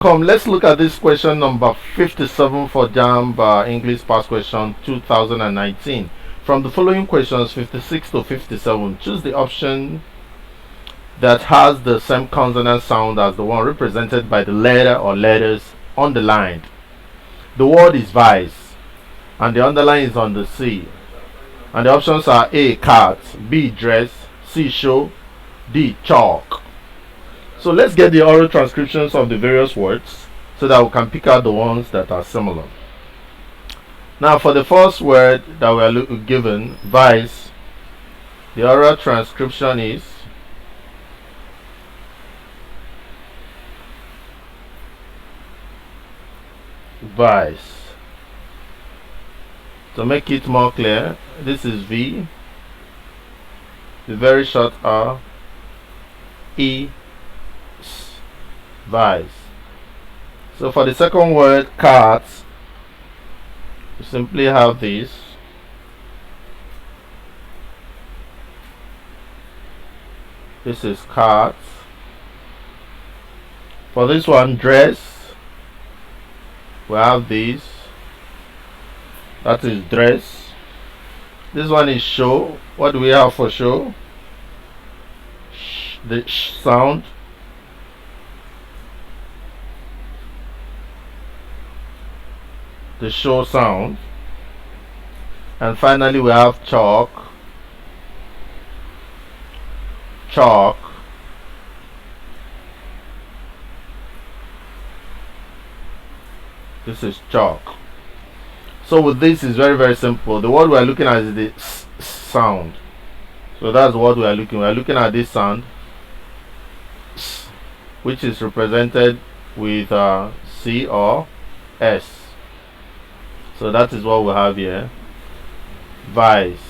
Come, let's look at this question number 57 for JAMB English Past Question 2019. From the following questions 56 to 57, choose the option that has the same consonant sound as the one represented by the letter or letters underlined. The word is vice, and the underline is on the C. And the options are A, cat, B, dress, C, show, D, chalk. So let's get the oral transcriptions of the various words so that we can pick out the ones that are similar. Now for the first word that we are given, vice, the oral transcription is vice. To make it more clear, this is V, the very short R, E, vice. So for the second word, cat, you simply have this. This is cat. For this one, dress, we have this. That is dress. This one is show. What do we have for show? The sh sound. The show sound. And finally we have chalk. Chalk. This is chalk. So with this is very simple. The word we are looking at is the s sound. So that's what we are looking. We are looking at this sound, s, which is represented with C or S. So that is what we have here. Vice.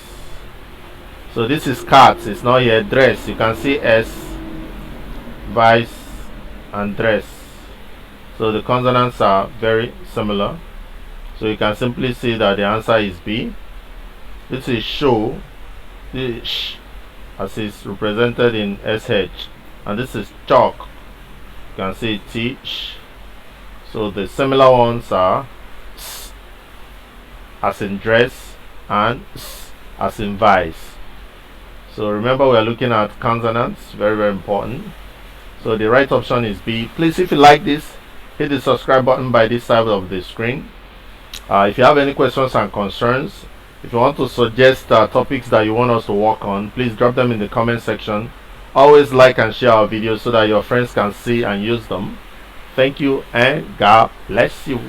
So this is cat. It's not here. Dress. You can see S, vice, and dress. So the consonants are very similar. So you can simply see that the answer is B. This is show. This is sh, as is represented in SH. And this is chalk. You can see T, sh. So the similar ones are S, as in dress, and S, as in vice. So remember, we are looking at consonants, very important. So the right option is B. Please, if you like this, hit the subscribe button by this side of the screen. If you have any questions and concerns, if you want to suggest topics that you want us to work on, please drop them in the comment section. Always like and share our videos so that your friends can see and use them. Thank you, and God bless you.